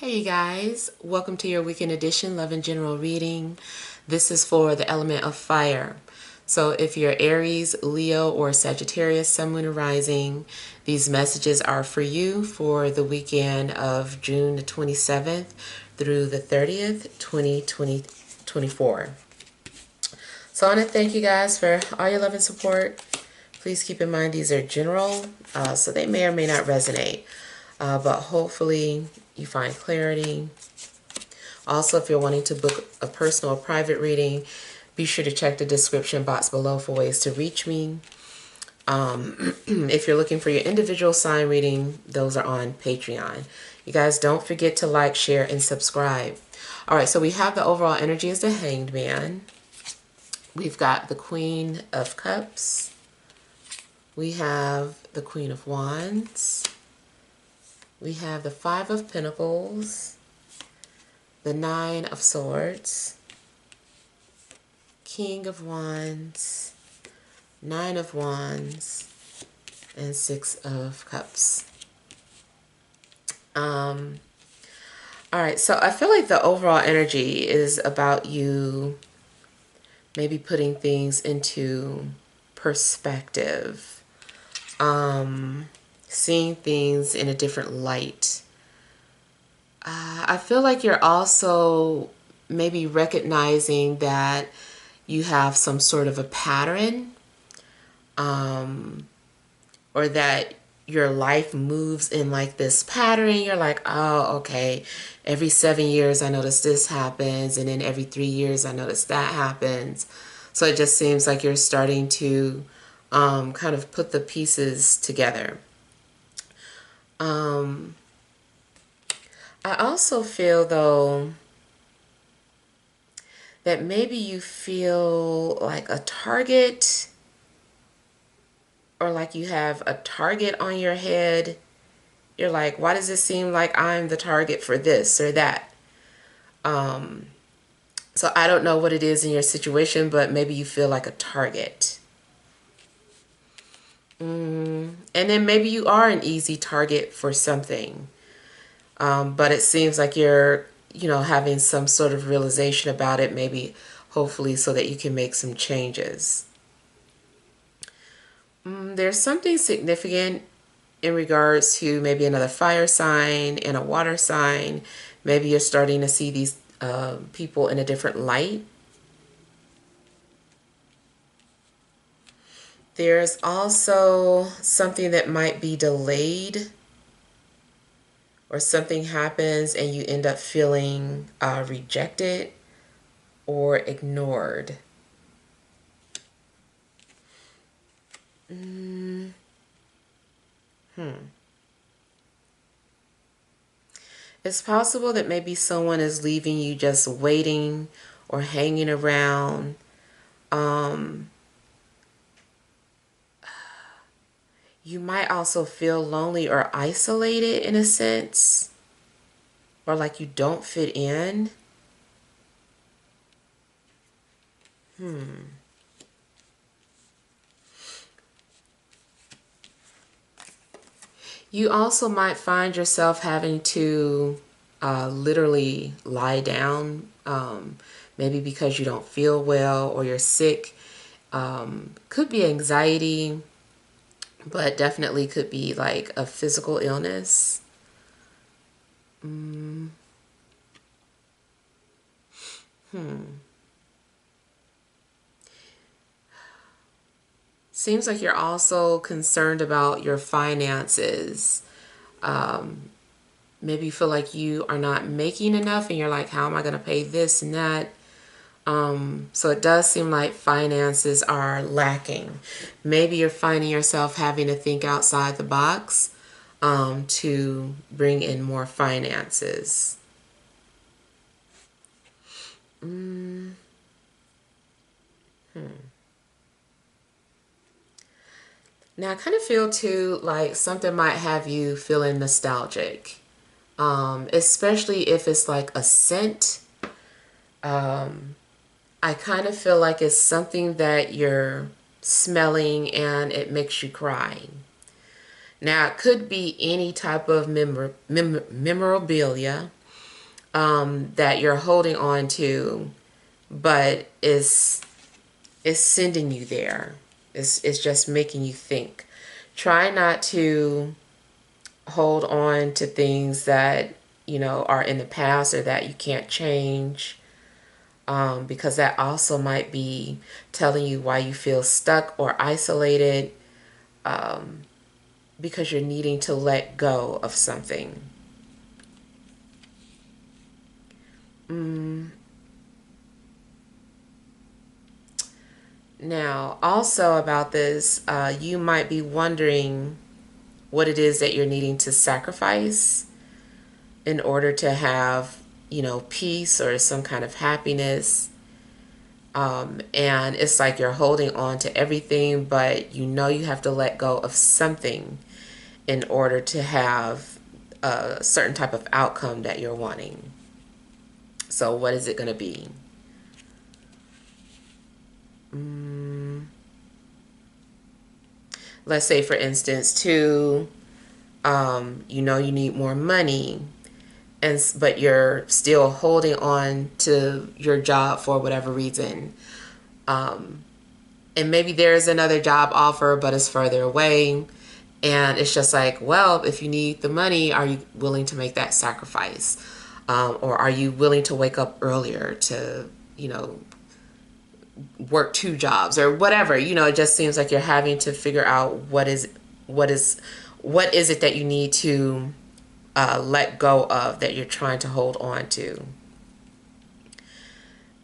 Hey you guys, welcome to your weekend edition Love and General reading. This is for the element of fire. So if you're Aries, Leo, or Sagittarius, Sun, Moon, or Rising, these messages are for you for the weekend of June the 27th through the 30th, 2024. So I want to thank you guys for all your love and support. Please keep in mind these are general, so they may or may not resonate. But hopefully you find clarity. Also, if you're wanting to book a personal or private reading, be sure to check the description box below for ways to reach me. If you're looking for your individual sign reading, those are on Patreon. You guys don't forget to like, share, and subscribe. All right, so we have the overall energy as the Hanged Man. We've got the Queen of Cups. We have the Queen of Wands. We have the Five of Pentacles, the Nine of Swords, King of Wands, Nine of Wands, and Six of Cups. All right, so I feel like the overall energy is about you maybe putting things into perspective. Seeing things in a different light. I feel like you're also maybe recognizing that you have some sort of a pattern, or that your life moves in like this pattern. You're like, oh, okay, every 7 years I notice this happens, and then every 3 years I notice that happens. So it just seems like you're starting to kind of put the pieces together. I also feel, though, that maybe you feel like a target, or like you have a target on your head. You're like, why does it seem like I'm the target for this or that? So I don't know what it is in your situation, but maybe you feel like a target. And then maybe you are an easy target for something. But it seems like you're, having some sort of realization about it, maybe, hopefully, so that you can make some changes. There's something significant in regards to maybe another fire sign and a water sign. Maybe you're starting to see these people in a different light. There's also something that might be delayed, or something happens and you end up feeling rejected or ignored. It's possible that maybe someone is leaving you just waiting or hanging around. You might also feel lonely or isolated in a sense, or like you don't fit in. You also might find yourself having to literally lie down, maybe because you don't feel well or you're sick. Could be anxiety, but definitely could be like a physical illness. Seems like you're also concerned about your finances. Maybe you feel like you are not making enough and you're like, how am I going to pay this and that? So it does seem like finances are lacking. Maybe you're finding yourself having to think outside the box to bring in more finances. Now I kind of feel too like something might have you feeling nostalgic, especially if it's like a scent. I kind of feel like it's something that you're smelling and it makes you cry. Now, it could be any type of memorabilia. that you're holding on to, but is sending you there. It's just making you think. Try not to hold on to things that, you know, are in the past or that you can't change, because that also might be telling you why you feel stuck or isolated, because you're needing to let go of something. Now, also about this, you might be wondering what it is that you're needing to sacrifice in order to have, you know, peace or some kind of happiness. And it's like you're holding on to everything, but you know you have to let go of something in order to have a certain type of outcome that you're wanting. So what is it going to be? Let's say, for instance, you know you need more money, but you're still holding on to your job for whatever reason. And maybe there's another job offer, but it's further away. And it's just like, well, if you need the money, are you willing to make that sacrifice? Or are you willing to wake up earlier to, you know, work 2 jobs or whatever? You know, it just seems like you're having to figure out what is it that you need to let go of, that you're trying to hold on to.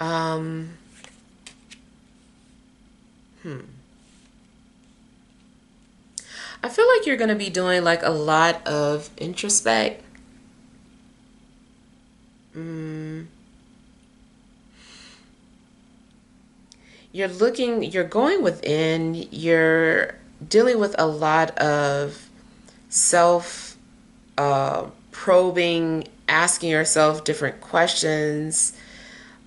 I feel like you're going to be doing like a lot of introspect. You're going within, you're dealing with a lot of self probing, asking yourself different questions.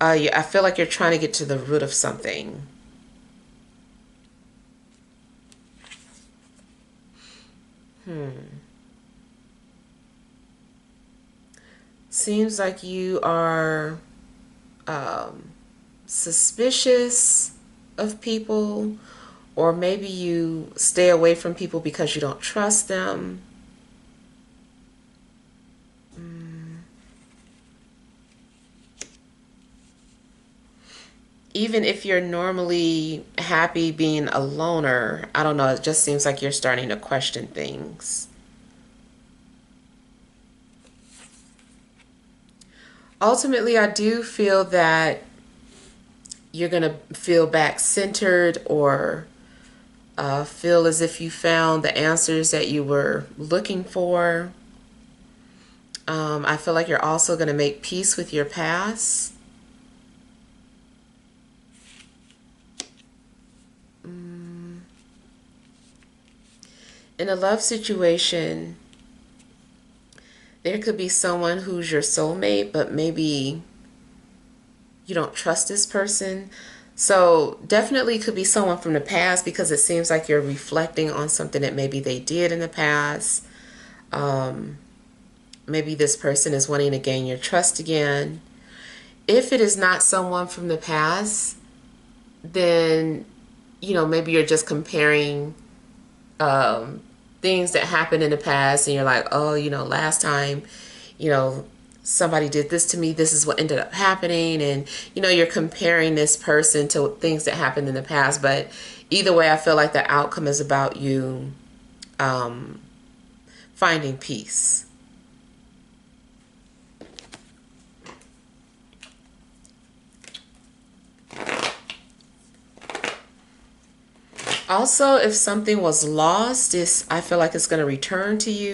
I feel like you're trying to get to the root of something. Seems like you are suspicious of people, or maybe you stay away from people because you don't trust them. Even if you're normally happy being a loner, I don't know, it just seems like you're starting to question things. Ultimately, I do feel that you're going to feel back centered, or feel as if you found the answers that you were looking for. I feel like you're also going to make peace with your past. In a love situation, there could be someone who's your soulmate, but maybe you don't trust this person. So definitely could be someone from the past, because it seems like you're reflecting on something that maybe they did in the past. Maybe this person is wanting to gain your trust again. If it is not someone from the past, then, you know, maybe you're just comparing things that happened in the past, and you're like, oh, you know, last time, you know, somebody did this to me, this is what ended up happening. And, you know, you're comparing this person to things that happened in the past. But either way, I feel like the outcome is about you finding peace. Also, if something was lost, I feel like it's going to return to you.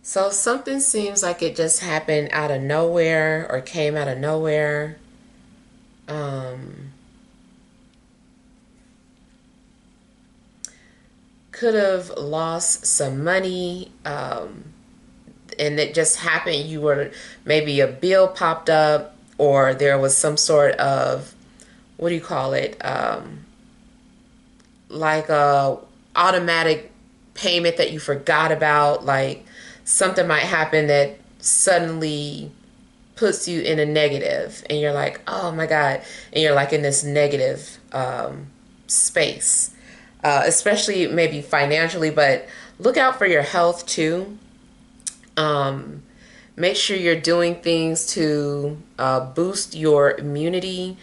So something seems like it just happened out of nowhere or came out of nowhere. Um, could have lost some money, and it just happened. You were, maybe a bill popped up, or there was some sort of, what do you call it? Like a automatic payment that you forgot about. Like something might happen that suddenly puts you in a negative, and you're like, oh my God, and you're like in this negative space, especially maybe financially, but look out for your health too. Um, Make sure you're doing things to boost your immunity,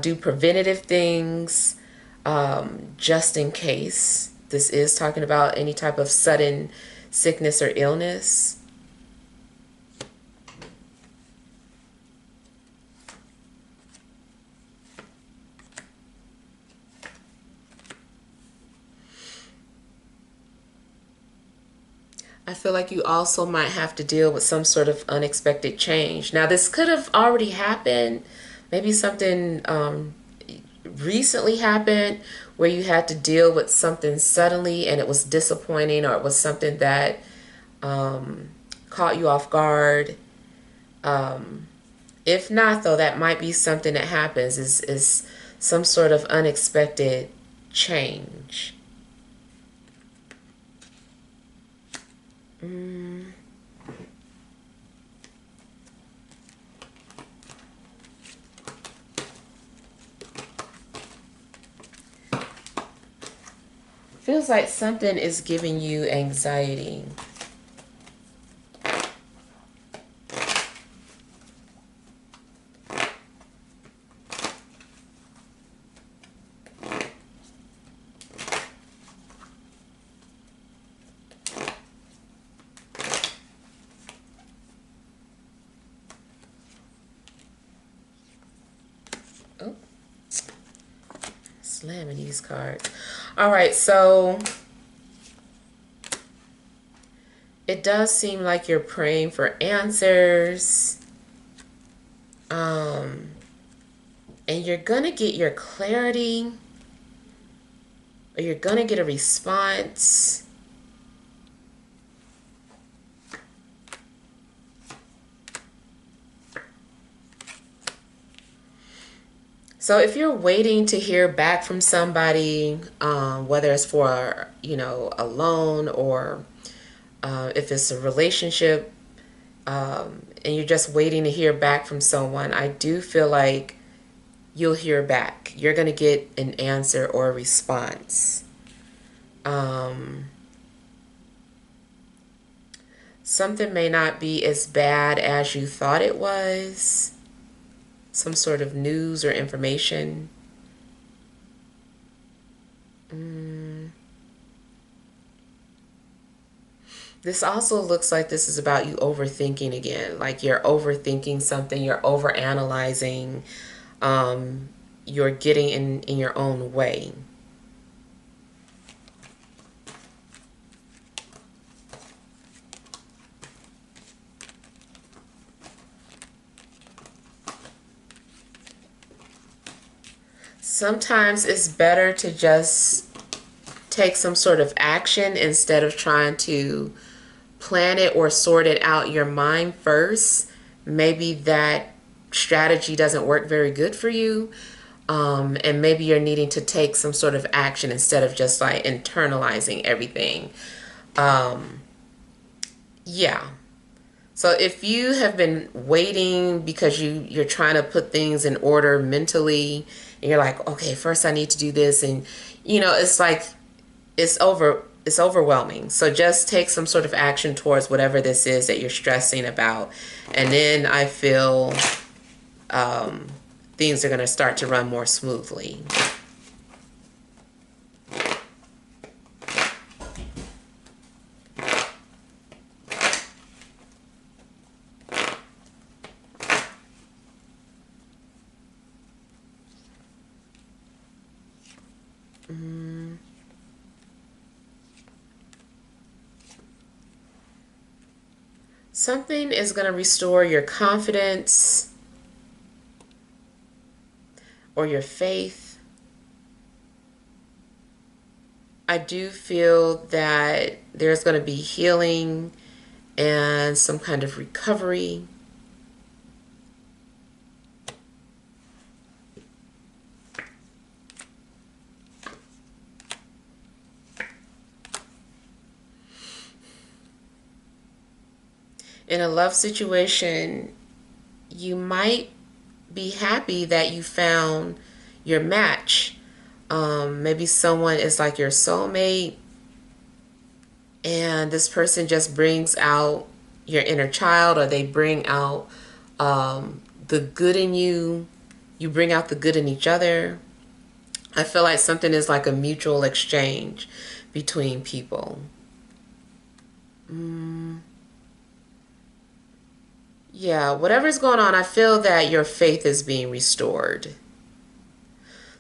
do preventative things, just in case. This is talking about any type of sudden sickness or illness. I feel like you also might have to deal with some sort of unexpected change. Now, this could have already happened. Maybe something recently happened where you had to deal with something suddenly and it was disappointing, or it was something that caught you off guard. If not, though, that might be something that happens, is some sort of unexpected change. Feels like something is giving you anxiety. Oh, slamming these cards. All right, so it does seem like you're praying for answers. And you're gonna get your clarity, or you're gonna get a response. So if you're waiting to hear back from somebody, whether it's for, a loan, or if it's a relationship, and you're just waiting to hear back from someone, I do feel like you'll hear back. You're going to get an answer or a response. Something may not be as bad as you thought it was. Some sort of news or information. This also looks like this is about you overthinking again. Like you're overthinking something, you're overanalyzing, you're getting in your own way. Sometimes it's better to just take some sort of action instead of trying to plan it or sort it out in your mind first. Maybe that strategy doesn't work very good for you. And maybe you're needing to take some sort of action instead of just like internalizing everything. Yeah. So if you have been waiting because you're trying to put things in order mentally, and you're like, okay, first I need to do this, and it's like it's overwhelming. So just take some sort of action towards whatever this is that you're stressing about, and then I feel things are going to start to run more smoothly. Something is going to restore your confidence or your faith. I do feel that there's going to be healing and some kind of recovery. In a love situation, you might be happy that you found your match. Maybe someone is like your soulmate, and this person just brings out your inner child, or they bring out the good in you. You bring out the good in each other. I feel like something is like a mutual exchange between people. Yeah, whatever's going on, I feel that your faith is being restored.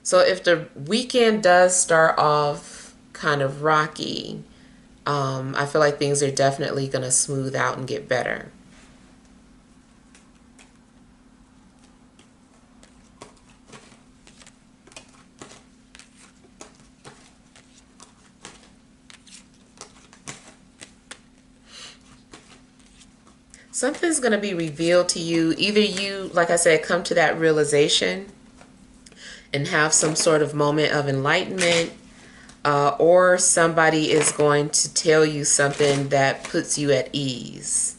So if the weekend does start off kind of rocky, I feel like things are definitely going to smooth out and get better. Something's going to be revealed to you. Either you, like I said, come to that realization and have some sort of moment of enlightenment, or somebody is going to tell you something that puts you at ease.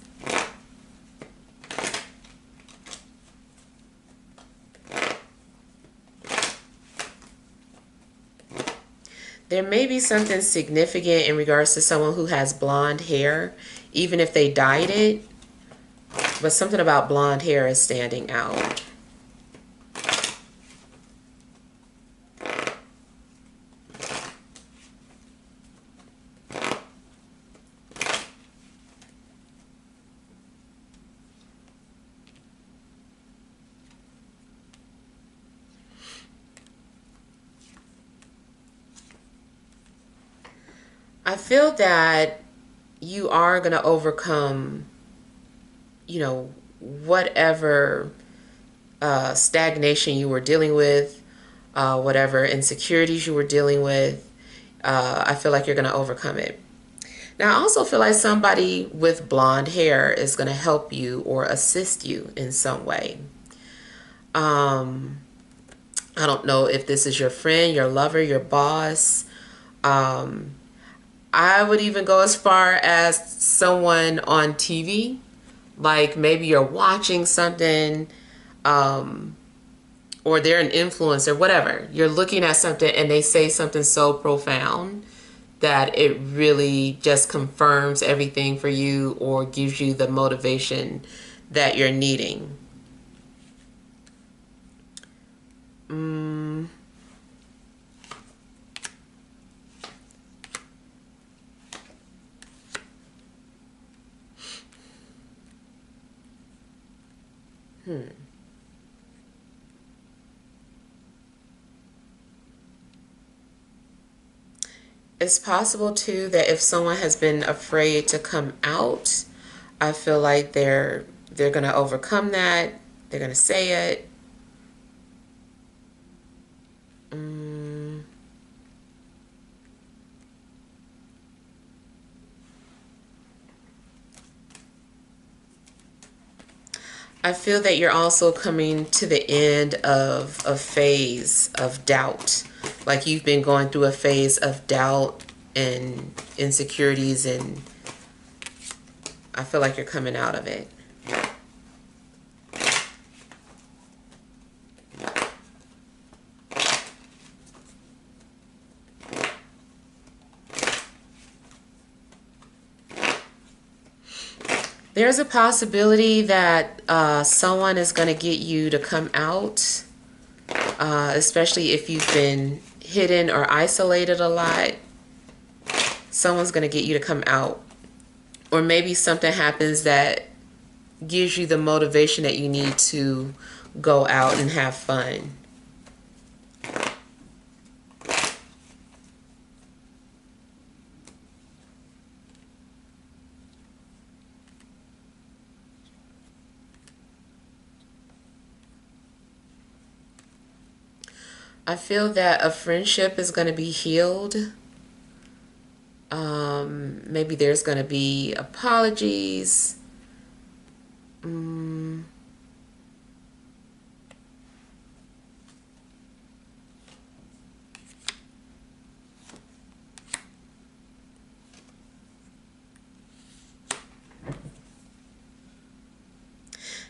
There may be something significant in regards to someone who has blonde hair, even if they dyed it, but something about blonde hair is standing out. I feel that you are going to overcome, whatever stagnation you were dealing with, whatever insecurities you were dealing with. I feel like you're going to overcome it. Now, I also feel like somebody with blonde hair is going to help you or assist you in some way. I don't know if this is your friend, your lover, your boss. I would even go as far as someone on TV. Like maybe you're watching something, or they're an influencer, whatever. You're looking at something and they say something so profound that it really just confirms everything for you or gives you the motivation that you're needing. It's possible too that if someone has been afraid to come out, I feel like they're going to overcome that. They're going to say it. I feel that you're also coming to the end of a phase of doubt. Like you've been going through a phase of doubt and insecurities, and I feel like you're coming out of it. There's a possibility that someone is going to get you to come out, especially if you've been hidden or isolated a lot. Someone's going to get you to come out. Or maybe something happens that gives you the motivation that you need to go out and have fun. I feel that a friendship is going to be healed. Maybe there's going to be apologies.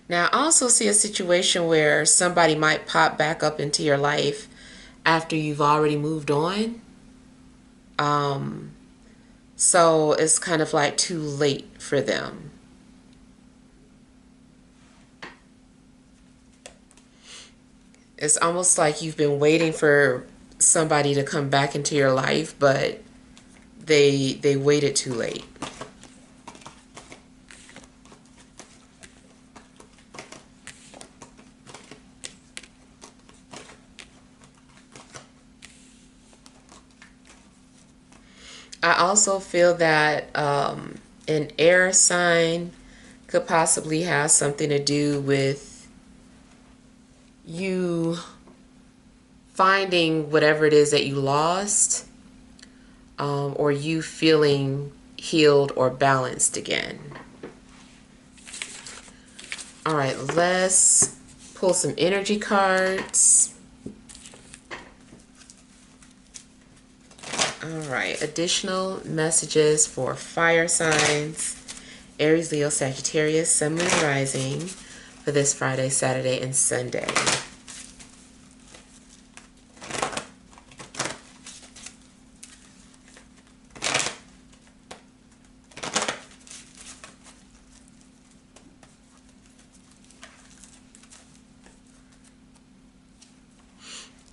Now, I also see a situation where somebody might pop back up into your life after you've already moved on. So it's kind of like too late for them. It's almost like you've been waiting for somebody to come back into your life, but they waited too late. I also feel that an air sign could possibly have something to do with you finding whatever it is that you lost, or you feeling healed or balanced again. All right, let's pull some energy cards. All right, additional messages for fire signs, Aries, Leo, Sagittarius, Sun, Moon, Rising for this Friday, Saturday, and Sunday.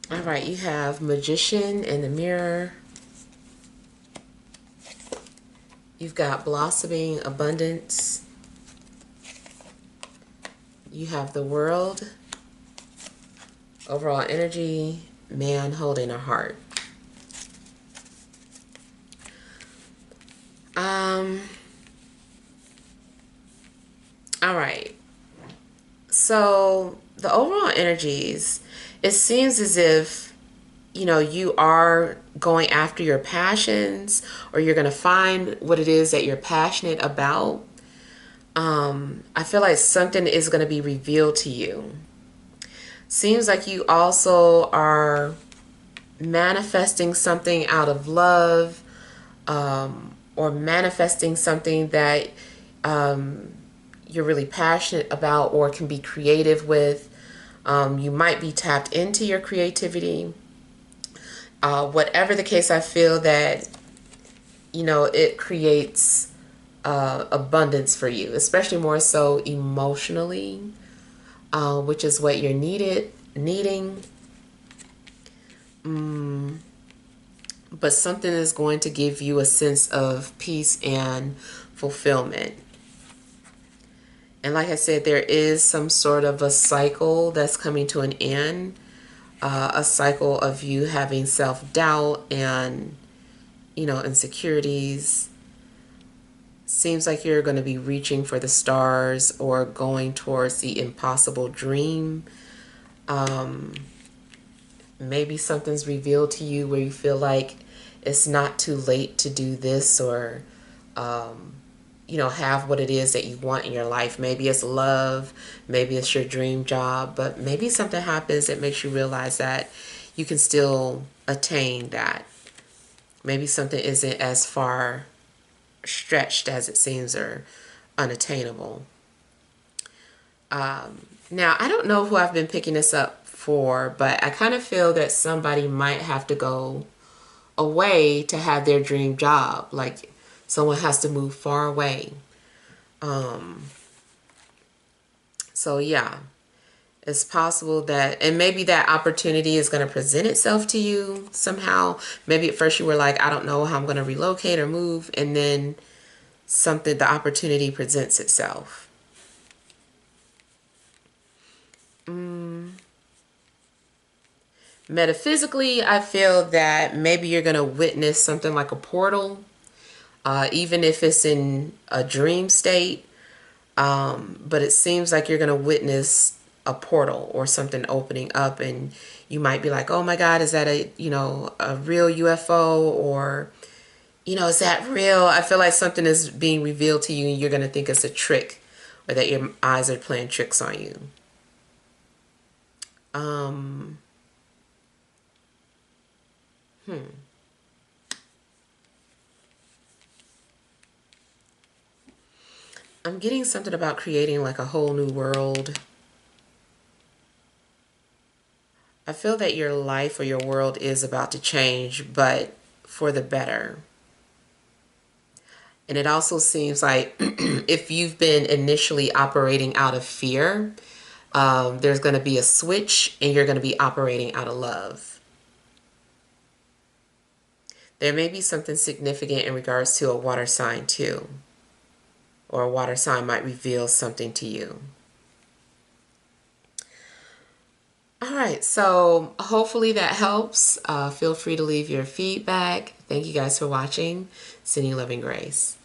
All right, you have Magician in the Mirror. You've got Blossoming Abundance. You have the World. Overall energy, Man holding a heart. All right. So the overall energies, it seems as if, you know, you are going after your passions, or you're going to find what it is that you're passionate about. I feel like something is going to be revealed to you. Seems like you also are manifesting something out of love, or manifesting something that you're really passionate about or can be creative with. You might be tapped into your creativity. Whatever the case, I feel that, you know, it creates abundance for you, especially more so emotionally, which is what you're needing. But something is going to give you a sense of peace and fulfillment. And like I said, there is some sort of a cycle that's coming to an end. A cycle of you having self-doubt and, you know, insecurities. Seems like you're going to be reaching for the stars or going towards the impossible dream. Maybe something's revealed to you where you feel like it's not too late to do this, or you know, have what it is that you want in your life. Maybe it's love, maybe it's your dream job, but maybe something happens that makes you realize that you can still attain that. Maybe something isn't as far stretched as it seems, or unattainable. Now, I don't know who I've been picking this up for, but I kind of feel that somebody might have to go away to have their dream job. Like, someone has to move far away. So yeah, it's possible that, and maybe that opportunity is going to present itself to you somehow. Maybe at first you were like, I don't know how I'm going to relocate or move, and then the opportunity presents itself. Metaphysically, I feel that maybe you're going to witness something like a portal, even if it's in a dream state. But it seems like you're going to witness a portal or something opening up, and you might be like, oh my God, is that a, a real UFO, or, is that real? I feel like something is being revealed to you and you're going to think it's a trick, or that your eyes are playing tricks on you. I'm getting something about creating like a whole new world. I feel that your life or your world is about to change, but for the better. And it also seems like if you've been initially operating out of fear, there's going to be a switch and you're going to be operating out of love. There may be something significant in regards to a water sign too, or a water sign might reveal something to you. All right, so hopefully that helps. Feel free to leave your feedback. Thank you guys for watching. Sending love and grace.